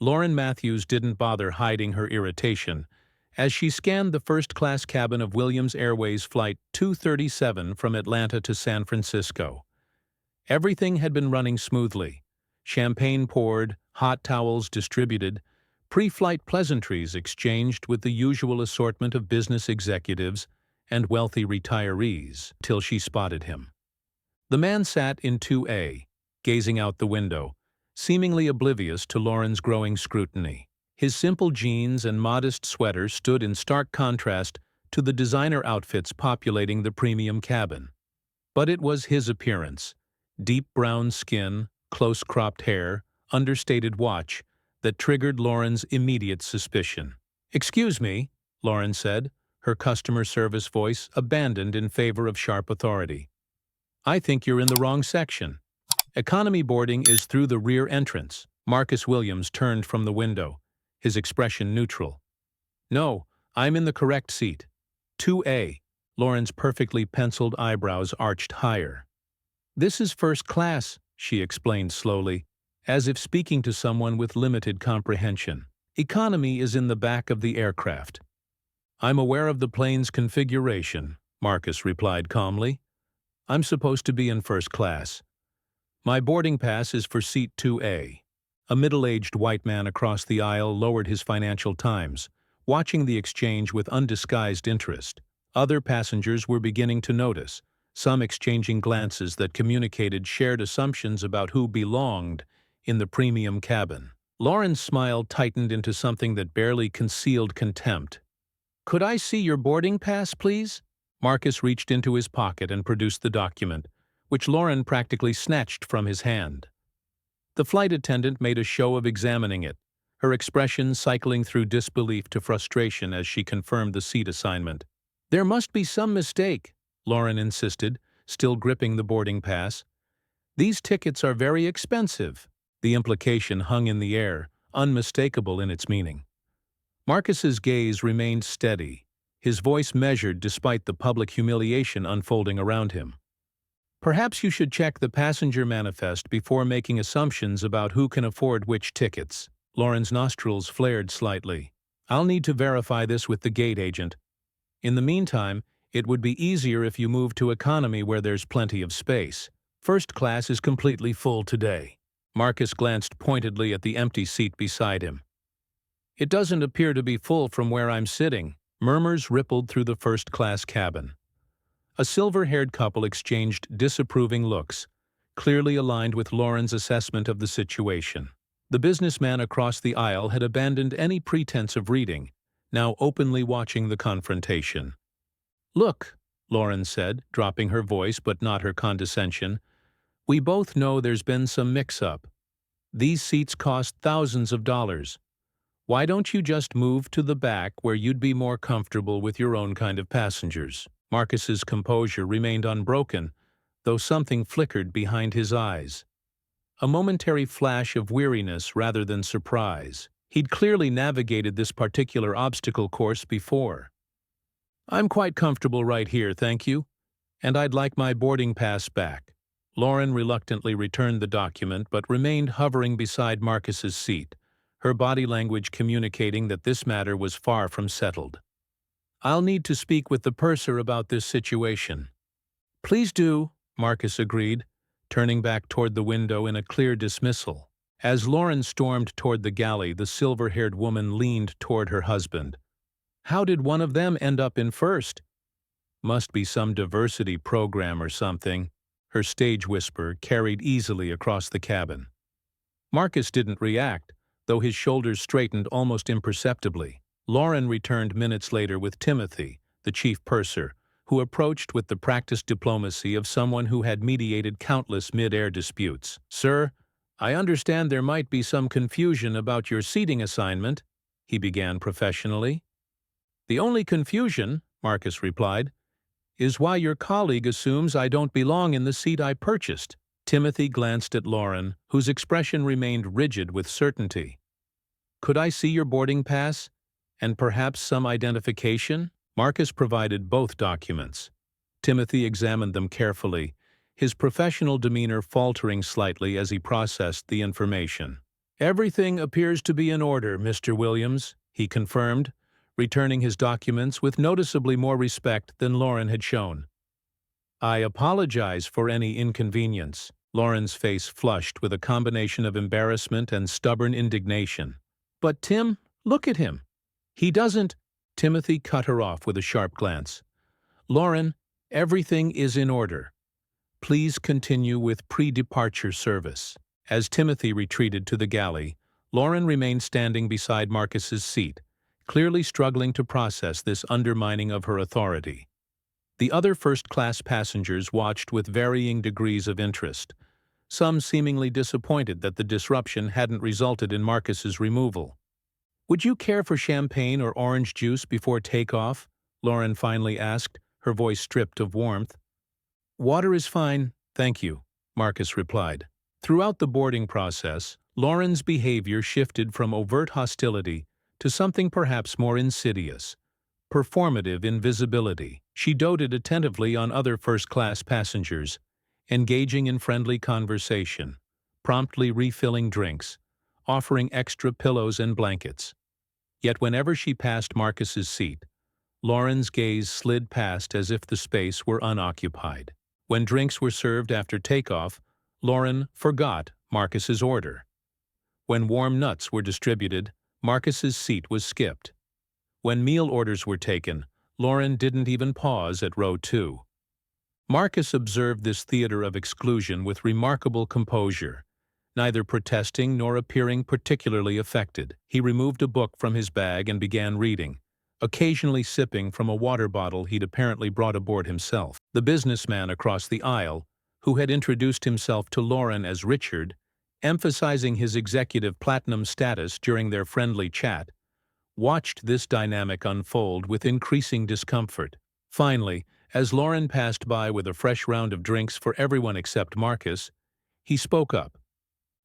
Lauren Matthews didn't bother hiding her irritation as she scanned the first-class cabin of Williams Airways Flight 237 from Atlanta to San Francisco. Everything had been running smoothly. Champagne poured, hot towels distributed, pre-flight pleasantries exchanged with the usual assortment of business executives and wealthy retirees, till she spotted him. The man sat in 2A, gazing out the window, seemingly oblivious to Lauren's growing scrutiny. His simple jeans and modest sweater stood in stark contrast to the designer outfits populating the premium cabin. But it was his appearance, deep brown skin, close-cropped hair, understated watch, that triggered Lauren's immediate suspicion. "Excuse me," Lauren said, her customer service voice abandoned in favor of sharp authority. "I think you're in the wrong section. Economy boarding is through the rear entrance." Marcus Williams turned from the window, his expression neutral. "No, I'm in the correct seat. 2A. Lauren's perfectly penciled eyebrows arched higher. "This is first class," she explained slowly, as if speaking to someone with limited comprehension. "Economy is in the back of the aircraft." "I'm aware of the plane's configuration," Marcus replied calmly. "I'm supposed to be in first class. My boarding pass is for seat 2A. A middle-aged white man across the aisle lowered his Financial Times, watching the exchange with undisguised interest. Other passengers were beginning to notice, some exchanging glances that communicated shared assumptions about who belonged in the premium cabin. Lauren's smile tightened into something that barely concealed contempt. "Could I see your boarding pass, please?" Marcus reached into his pocket and produced the document, which Lauren practically snatched from his hand. The flight attendant made a show of examining it, her expression cycling through disbelief to frustration as she confirmed the seat assignment. "There must be some mistake," Lauren insisted, still gripping the boarding pass. "These tickets are very expensive." The implication hung in the air, unmistakable in its meaning. Marcus's gaze remained steady, his voice measured despite the public humiliation unfolding around him. "Perhaps you should check the passenger manifest before making assumptions about who can afford which tickets." Lauren's nostrils flared slightly. "I'll need to verify this with the gate agent. In the meantime, it would be easier if you moved to economy where there's plenty of space. First class is completely full today." Marcus glanced pointedly at the empty seat beside him. "It doesn't appear to be full from where I'm sitting." Murmurs rippled through the first-class cabin. A silver-haired couple exchanged disapproving looks, clearly aligned with Lauren's assessment of the situation. The businessman across the aisle had abandoned any pretense of reading, now openly watching the confrontation. "Look," Lauren said, dropping her voice but not her condescension, "we both know there's been some mix-up. These seats cost thousands of dollars. Why don't you just move to the back where you'd be more comfortable with your own kind of passengers?" Marcus's composure remained unbroken, though something flickered behind his eyes. A momentary flash of weariness rather than surprise. He'd clearly navigated this particular obstacle course before. "I'm quite comfortable right here, thank you. And I'd like my boarding pass back." Lauren reluctantly returned the document but remained hovering beside Marcus's seat, her body language communicating that this matter was far from settled. "I'll need to speak with the purser about this situation." "Please do," Marcus agreed, turning back toward the window in a clear dismissal. As Lauren stormed toward the galley, the silver-haired woman leaned toward her husband. "How did one of them end up in first?" "Must be some diversity program or something," her stage whisper carried easily across the cabin. Marcus didn't react, though his shoulders straightened almost imperceptibly. Lauren returned minutes later with Timothy, the chief purser, who approached with the practiced diplomacy of someone who had mediated countless mid-air disputes. "Sir, I understand there might be some confusion about your seating assignment," he began professionally. "The only confusion," Marcus replied, "is why your colleague assumes I don't belong in the seat I purchased." Timothy glanced at Lauren, whose expression remained rigid with certainty. "Could I see your boarding pass? And perhaps some identification?" Marcus provided both documents. Timothy examined them carefully, his professional demeanor faltering slightly as he processed the information. "Everything appears to be in order, Mr. Williams," he confirmed, returning his documents with noticeably more respect than Lauren had shown. "I apologize for any inconvenience." Lauren's face flushed with a combination of embarrassment and stubborn indignation. "But Tim, look at him. He doesn't—" Timothy cut her off with a sharp glance. "Lauren, everything is in order. Please continue with pre-departure service." As Timothy retreated to the galley, Lauren remained standing beside Marcus's seat, clearly struggling to process this undermining of her authority. The other first-class passengers watched with varying degrees of interest, some seemingly disappointed that the disruption hadn't resulted in Marcus's removal. "Would you care for champagne or orange juice before takeoff?" Lauren finally asked, her voice stripped of warmth. "Water is fine, thank you," Marcus replied. Throughout the boarding process, Lauren's behavior shifted from overt hostility to something perhaps more insidious: performative invisibility. She doted attentively on other first-class passengers, engaging in friendly conversation, promptly refilling drinks, offering extra pillows and blankets. Yet whenever she passed Marcus's seat, Lauren's gaze slid past as if the space were unoccupied. When drinks were served after takeoff, Lauren forgot Marcus's order. When warm nuts were distributed, Marcus's seat was skipped. When meal orders were taken, Lauren didn't even pause at row 2. Marcus observed this theater of exclusion with remarkable composure, neither protesting nor appearing particularly affected. He removed a book from his bag and began reading, occasionally sipping from a water bottle he'd apparently brought aboard himself. The businessman across the aisle, who had introduced himself to Lauren as Richard, emphasizing his executive platinum status during their friendly chat, watched this dynamic unfold with increasing discomfort. Finally, as Lauren passed by with a fresh round of drinks for everyone except Marcus, he spoke up.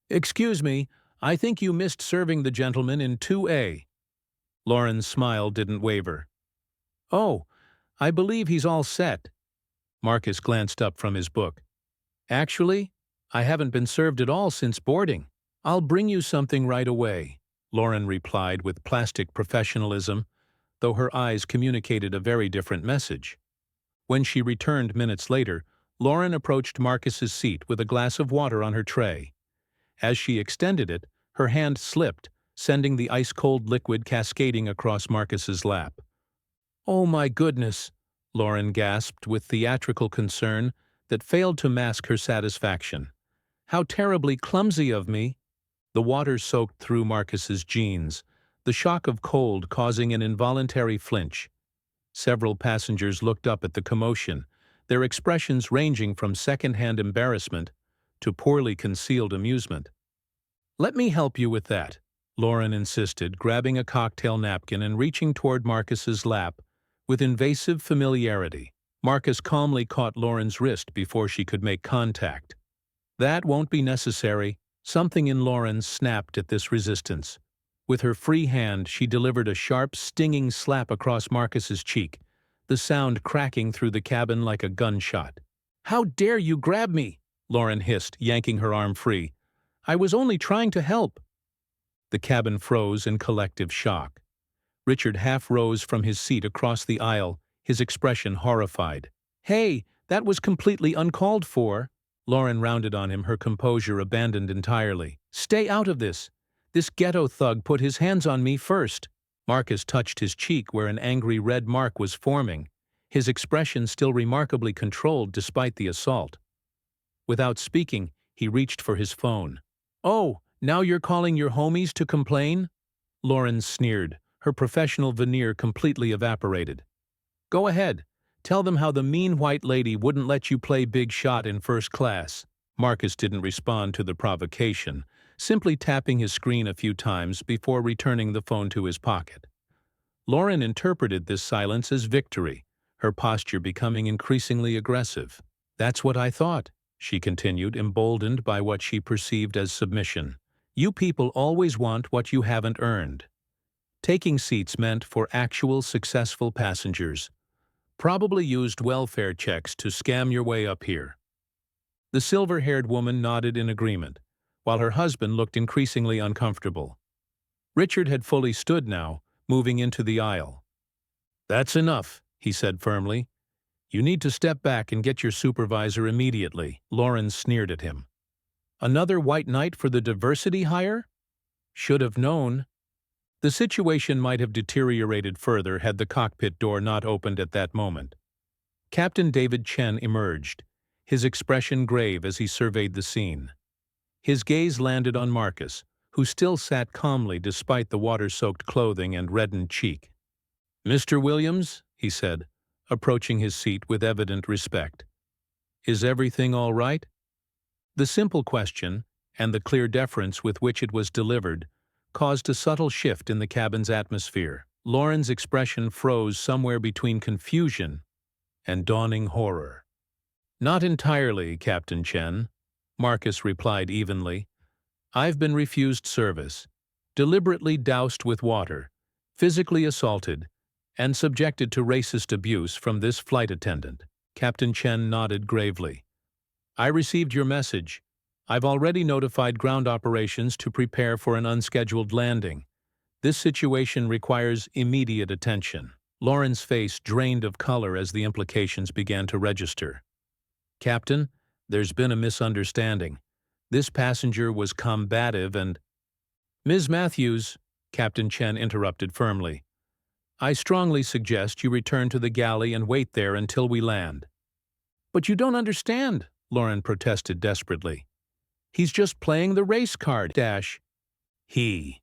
"Excuse me, I think you missed serving the gentleman in 2A. Lauren's smile didn't waver. "Oh, I believe he's all set." Marcus glanced up from his book. "Actually, I haven't been served at all since boarding." "I'll bring you something right away," Lauren replied with plastic professionalism, though her eyes communicated a very different message. When she returned minutes later, Lauren approached Marcus's seat with a glass of water on her tray. As she extended it, her hand slipped, sending the ice-cold liquid cascading across Marcus's lap. "Oh my goodness," Lauren gasped with theatrical concern that failed to mask her satisfaction. "How terribly clumsy of me." The water soaked through Marcus's jeans, the shock of cold causing an involuntary flinch. Several passengers looked up at the commotion, their expressions ranging from second-hand embarrassment to poorly concealed amusement. "Let me help you with that," Lauren insisted, grabbing a cocktail napkin and reaching toward Marcus's lap with invasive familiarity. Marcus calmly caught Lauren's wrist before she could make contact. "That won't be necessary." Something in Lauren snapped at this resistance. With her free hand, she delivered a sharp, stinging slap across Marcus's cheek, the sound cracking through the cabin like a gunshot. "How dare you grab me?" Lauren hissed, yanking her arm free. "I was only trying to help." The cabin froze in collective shock. Richard half rose from his seat across the aisle, his expression horrified. "Hey, that was completely uncalled for." Lauren rounded on him, her composure abandoned entirely. "Stay out of this. This ghetto thug put his hands on me first." Marcus touched his cheek where an angry red mark was forming, his expression still remarkably controlled despite the assault. Without speaking, he reached for his phone. "Oh, now you're calling your homies to complain?" Lauren sneered, her professional veneer completely evaporated. "Go ahead. Tell them how the mean white lady wouldn't let you play big shot in first class." Marcus didn't respond to the provocation, simply tapping his screen a few times before returning the phone to his pocket. Lauren interpreted this silence as victory, her posture becoming increasingly aggressive. "That's what I thought," she continued, emboldened by what she perceived as submission. "You people always want what you haven't earned." Taking seats meant for actual successful passengers. Probably used welfare checks to scam your way up here. The silver-haired woman nodded in agreement, while her husband looked increasingly uncomfortable. Richard had fully stood now, moving into the aisle. "That's enough," he said firmly. "You need to step back and get your supervisor immediately." Lauren sneered at him. "Another white knight for the diversity hire? Should have known." The situation might have deteriorated further had the cockpit door not opened at that moment. Captain David Chen emerged, his expression grave as he surveyed the scene. His gaze landed on Marcus, who still sat calmly despite the water-soaked clothing and reddened cheek. "Mr. Williams," he said, approaching his seat with evident respect. "Is everything all right?" The simple question, and the clear deference with which it was delivered, caused a subtle shift in the cabin's atmosphere. Lauren's expression froze somewhere between confusion and dawning horror. "Not entirely, Captain Chen," Marcus replied evenly. "I've been refused service, deliberately doused with water, physically assaulted, and subjected to racist abuse from this flight attendant." Captain Chen nodded gravely. "I received your message. I've already notified ground operations to prepare for an unscheduled landing. This situation requires immediate attention." Lauren's face drained of color as the implications began to register. "Captain, there's been a misunderstanding. This passenger was combative and—" "Ms. Matthews," Captain Chen interrupted firmly, "I strongly suggest you return to the galley and wait there until we land." "But you don't understand," Lauren protested desperately. "He's just playing the race card." "He,"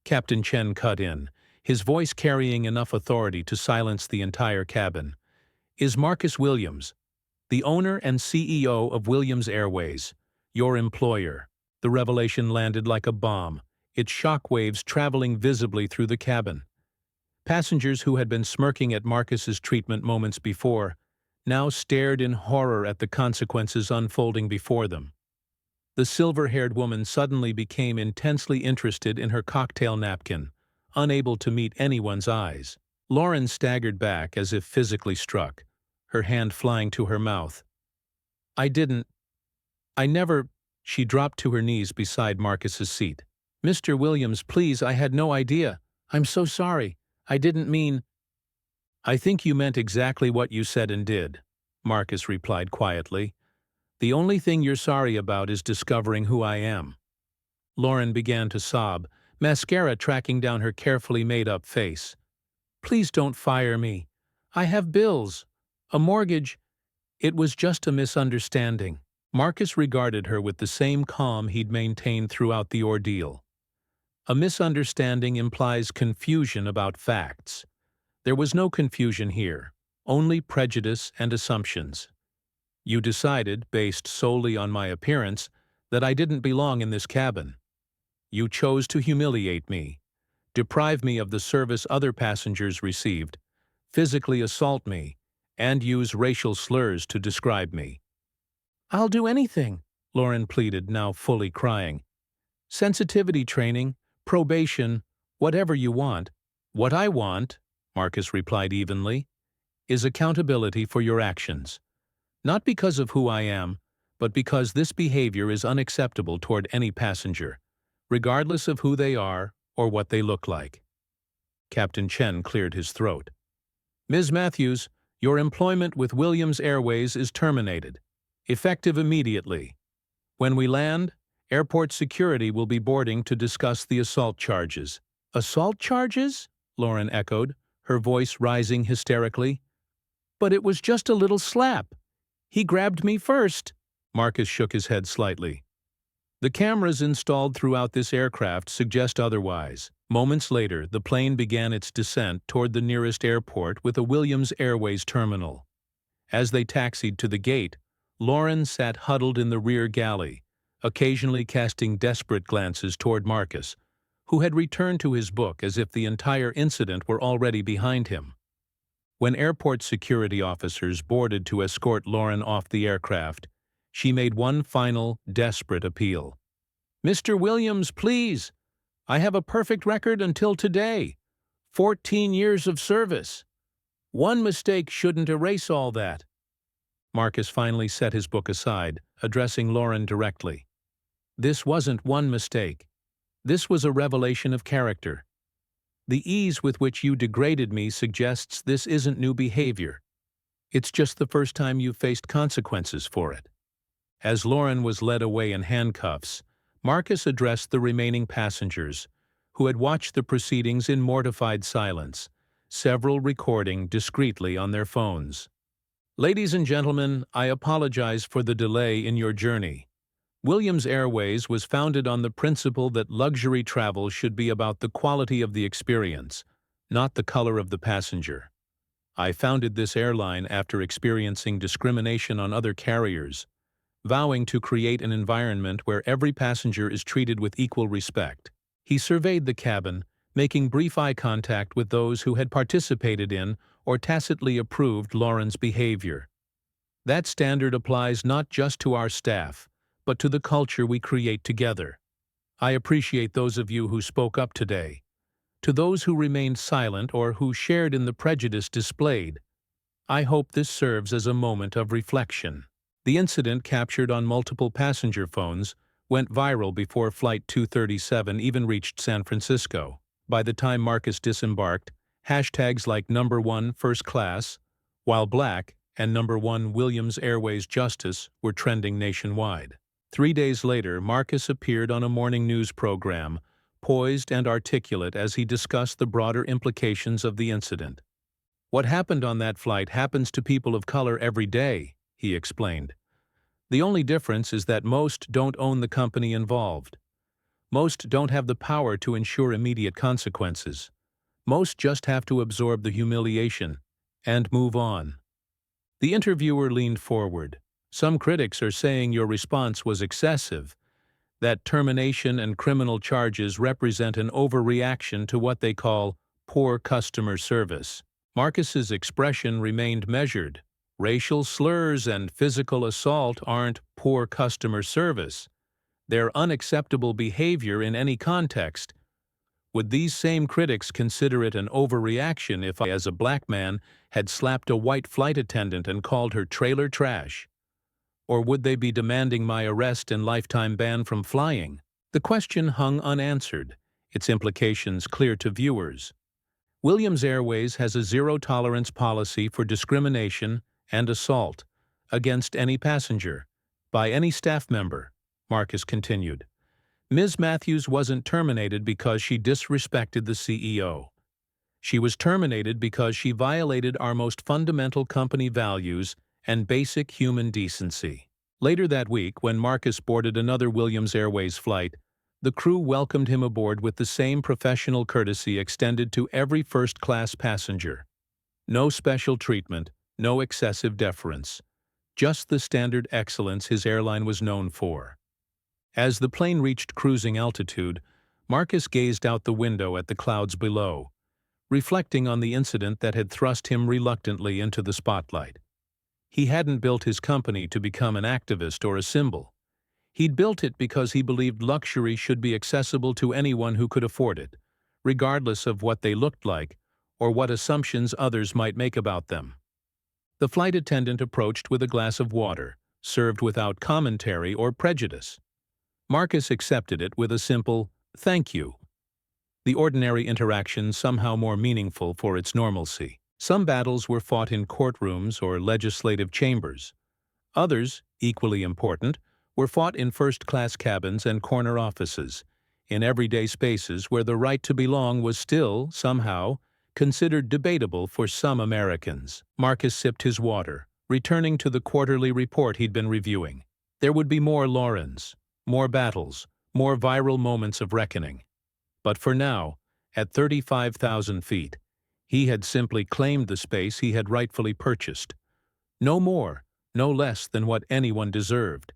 Captain Chen cut in, his voice carrying enough authority to silence the entire cabin, "is Marcus Williams, the owner and CEO of Williams Airways, your employer." The revelation landed like a bomb, its shockwaves traveling visibly through the cabin. Passengers who had been smirking at Marcus's treatment moments before now stared in horror at the consequences unfolding before them. The silver-haired woman suddenly became intensely interested in her cocktail napkin, unable to meet anyone's eyes. Lauren staggered back as if physically struck, her hand flying to her mouth. I never—" She dropped to her knees beside Marcus's seat. "Mr. Williams, please, I had no idea. I'm so sorry. I didn't mean—" "I think you meant exactly what you said and did," Marcus replied quietly. "The only thing you're sorry about is discovering who I am." Lauren began to sob, mascara tracking down her carefully made-up face. "Please don't fire me. I have bills, a mortgage. It was just a misunderstanding." Marcus regarded her with the same calm he'd maintained throughout the ordeal. A misunderstanding implies confusion about facts. There was no confusion here, only prejudice and assumptions. "You decided, based solely on my appearance, that I didn't belong in this cabin. You chose to humiliate me, deprive me of the service other passengers received, physically assault me, and use racial slurs to describe me." "I'll do anything," Lauren pleaded, now fully crying. "Sensitivity training, probation, whatever you want." "What I want," Marcus replied evenly, "is accountability for your actions. Not because of who I am, but because this behavior is unacceptable toward any passenger, regardless of who they are or what they look like." Captain Chen cleared his throat. "Ms. Matthews, your employment with Williams Airways is terminated, effective immediately. When we land, airport security will be boarding to discuss the assault charges." "Assault charges?" Lauren echoed, her voice rising hysterically. "But it was just a little slap. He grabbed me first." Marcus shook his head slightly. "The cameras installed throughout this aircraft suggest otherwise." Moments later, the plane began its descent toward the nearest airport with a Williams Airways terminal. As they taxied to the gate, Lauren sat huddled in the rear galley, occasionally casting desperate glances toward Marcus, who had returned to his book as if the entire incident were already behind him. When airport security officers boarded to escort Lauren off the aircraft, she made one final, desperate appeal. "Mr. Williams, please! I have a perfect record until today. 14 years of service. One mistake shouldn't erase all that." Marcus finally set his book aside, addressing Lauren directly. This wasn't one mistake. This was a revelation of character. The ease with which you degraded me suggests this isn't new behavior. It's just the first time you've faced consequences for it." As Lauren was led away in handcuffs, Marcus addressed the remaining passengers, who had watched the proceedings in mortified silence, several recording discreetly on their phones. "Ladies and gentlemen, I apologize for the delay in your journey. Williams Airways was founded on the principle that luxury travel should be about the quality of the experience, not the color of the passenger. I founded this airline after experiencing discrimination on other carriers, vowing to create an environment where every passenger is treated with equal respect." He surveyed the cabin, making brief eye contact with those who had participated in or tacitly approved Lauren's behavior. "That standard applies not just to our staff, but to the culture we create together. I appreciate those of you who spoke up today. To those who remained silent or who shared in the prejudice displayed, I hope this serves as a moment of reflection." The incident, captured on multiple passenger phones, went viral before Flight 237 even reached San Francisco. By the time Marcus disembarked, hashtags like #1 First Class, While Black, and #1 Williams Airways Justice were trending nationwide. 3 days later, Marcus appeared on a morning news program, poised and articulate as he discussed the broader implications of the incident. "What happened on that flight happens to people of color every day," he explained. "The only difference is that most don't own the company involved. Most don't have the power to ensure immediate consequences. Most just have to absorb the humiliation and move on." The interviewer leaned forward. "Some critics are saying your response was excessive, that termination and criminal charges represent an overreaction to what they call poor customer service." Marcus's expression remained measured. "Racial slurs and physical assault aren't poor customer service. They're unacceptable behavior in any context. Would these same critics consider it an overreaction if I, as a black man, had slapped a white flight attendant and called her trailer trash? Or would they be demanding my arrest and lifetime ban from flying?" The question hung unanswered, its implications clear to viewers. Williams Airways has a zero-tolerance policy for discrimination and assault against any passenger, by any staff member, Marcus continued. "Ms. Matthews wasn't terminated because she disrespected the CEO. She was terminated because she violated our most fundamental company values and basic human decency." Later that week, when Marcus boarded another Williams Airways flight, the crew welcomed him aboard with the same professional courtesy extended to every first-class passenger. No special treatment, no excessive deference. Just the standard excellence his airline was known for. As the plane reached cruising altitude, Marcus gazed out the window at the clouds below, reflecting on the incident that had thrust him reluctantly into the spotlight. He hadn't built his company to become an activist or a symbol. He'd built it because he believed luxury should be accessible to anyone who could afford it, regardless of what they looked like or what assumptions others might make about them. The flight attendant approached with a glass of water, served without commentary or prejudice. Marcus accepted it with a simple, "Thank you." The ordinary interaction somehow more meaningful for its normalcy. Some battles were fought in courtrooms or legislative chambers. Others, equally important, were fought in first-class cabins and corner offices, in everyday spaces where the right to belong was still, somehow, considered debatable for some Americans. Marcus sipped his water, returning to the quarterly report he'd been reviewing. There would be more Laurens, more battles, more viral moments of reckoning. But for now, at 35,000 feet, he had simply claimed the space he had rightfully purchased. No more, no less than what anyone deserved.